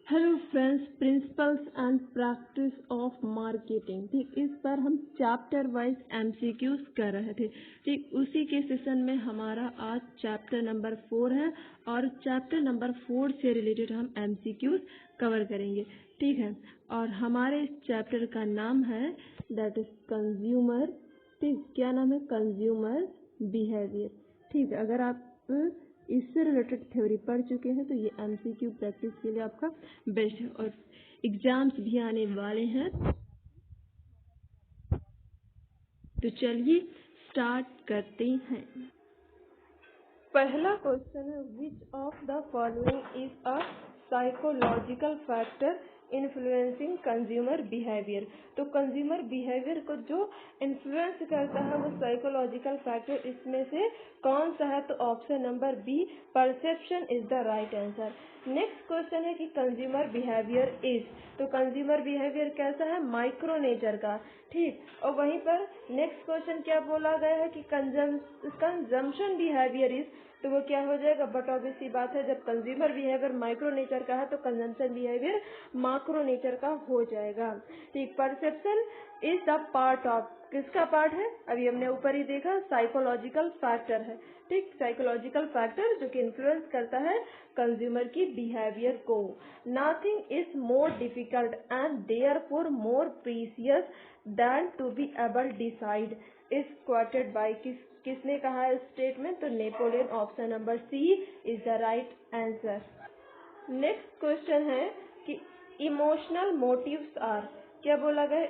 Hello friends, principles and practice of marketing. ठीक, इस पर हम चैप्टर वाइज एमसीक्यूज कर रहे थे। ठीक, उसी के सेशन में हमारा आज चैप्टर नंबर 4 है और चैप्टर नंबर 4 से रिलेटेड हम एमसीक्यूज कवर करेंगे। ठीक है, और हमारे इस चैप्टर का नाम है दैट इज कंज्यूमर। ठीक, क्या नाम है? Consumer behaviour. ठीक, अगर आप इससे रिलेटेड थ्योरी पढ़ चुके हैं तो ये एमसीक्यू प्रैक्टिस के लिए आपका बेस्ट है और एग्जाम्स भी आने वाले हैं। तो चलिए स्टार्ट करते हैं। पहला क्वेश्चन है, which of the following is a psychological factor influencing consumer behaviour. तो कंज्यूमर बिहेवियर को जो इन्फ्लुएंस करता है वो साइकोलॉजिकल फैक्टर इसमें से कौन सा है? तो option number B, perception is the right answer. Next question है कि कंज्यूमर बिहेवियर इज, तो कंज्यूमर बिहेवियर कैसा है? माइक्रो नेचर का। ठीक, और वहीं पर नेक्स्ट क्वेश्चन क्या बोला गया है कि कंजम्पशन बिहेवियर इज, तो वो क्या हो जाएगा? बट ऑब्वियस सी बात है, जब कंज्यूमर बिहेवियर माइक्रो नेचर का है तो कंजम्पशन बिहेवियर माक्रो नेचर का हो जाएगा। ठीक, perception is the part of, किसका पार्ट है? अभी हमने ऊपर ही देखा, साइकोलॉजिकल फैक्टर है। ठीक, साइकोलॉजिकल फैक्टर जो कि इन्फ्लुएंस करता है कंज्यूमर की बिहेवियर को। Nothing is more difficult and therefore more precious than to be able decide is quoted by, किसने कहा है स्टेटमेंट? तो Napoleon. Option number C is the right answer. Next question है कि इमोशनल मोटिव्स आर, क्या बोला गया?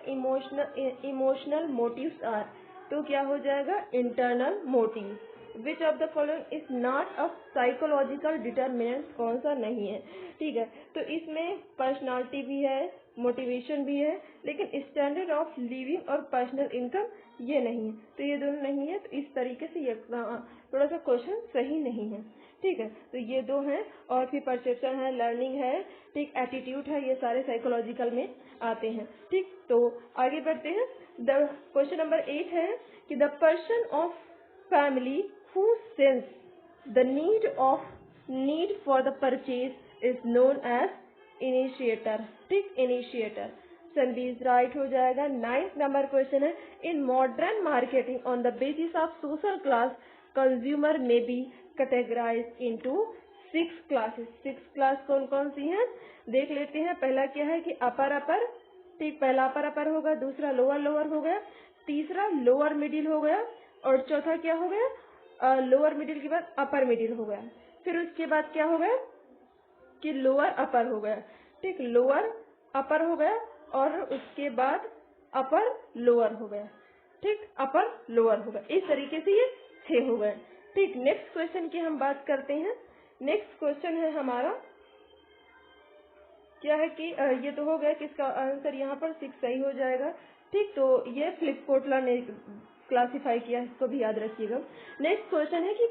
इमोशनल मोटिव्स आर, तो क्या हो जाएगा? Internal motive. Which of the following is not a psychological determinant, कौन सा नहीं है? ठीक है, तो इसमें पर्सनालिटी भी है, मोटिवेशन भी है, लेकिन स्टैंडर्ड ऑफ लिविंग और पर्सनल इनकम ये नहीं है। तो ये दोनों नहीं है, तो इस तरीके से ये थोड़ा सा क्वेश्चन सही नहीं है। ठीक है, तो ये दो हैं और फिर परसेप्शन है, लर्निंग है, ठीक, एटीट्यूड है, ये सारे साइकोलॉजिकल में आते हैं। ठीक, तो आगे बढ़ते हैं। द क्वेश्चन नंबर 8 है कि the person of family who sense the need for the purchase is known as initiator. ठीक, इनिशिएटर। संधि राइट हो जाएगा। 9th नंबर क्वेश्चन है, in modern marketing on the basis of social class consumer में be categorize into 6 classes. 6 class कौन कौन सी हैं देख लेते हैं। पहला क्या है कि अपर अपर। ठीक, पहला अपर अपर होगा, दूसरा लोअर लोअर हो गया, तीसरा लोअर मिडिल हो गया और चौथा क्या हो गया? लोअर मिडिल के बाद अपर मिडिल हो गया। फिर उसके बाद क्या हो गया कि लोअर अपर हो गया। ठीक, लोअर अपर हो गया और उसके बाद अपर लोअर हो गया। ठीक, अपर लोअर हो गया। इस तरीके से ये 6 हो गए। ठीक, नेक्स्ट क्वेश्चन की हम बात करते हैं। नेक्स्ट क्वेश्चन है हमारा, क्या है कि ये तो हो गया कि इसका आंसर यहाँ पर 6 सही हो जाएगा। ठीक, तो ये फिलिप कोटलर ने क्लासिफाई किया, इसको भी याद रखिएगा। नेक्स्ट क्वेश्चन है कि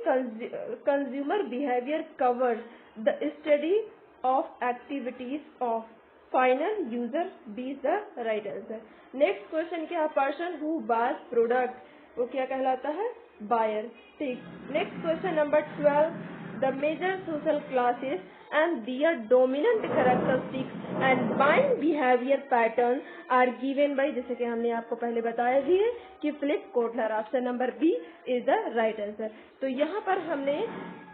consumer behaviour covers the study of activities of final user, B is the right answer. Next question क्या? पर्सन हु बायज प्रोडक्ट, वो क्या कहलाता है? बायर। ठीक, next question number 12, the major social classes and their dominant characteristics and buying behavior pattern are given by, जैसे कि हमने आपको पहले बताया भी है कि Philip Kotler. Option number B is the right answer. तो यहाँ पर हमने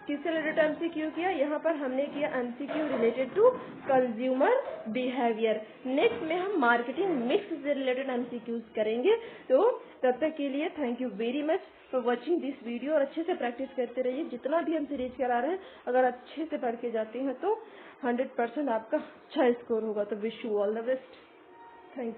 किससे रिलेटेड एमसीक्यू किया? यहाँ पर हमने किया MCQ related to consumer behaviour. Next में हम मार्केटिंग मिक्स से रिलेटेड एमसीक्यूज करेंगे। तो तब तक के लिए thank you very much for watching this video और अच्छे से प्रैक्टिस करते रहिए। जितना भी हम सीरीज करा रहे हैं अगर अच्छे से पढ़ के जाते हैं तो 100% आपका अच्छा स्कोर होगा। तो wish you all the best. Thank you.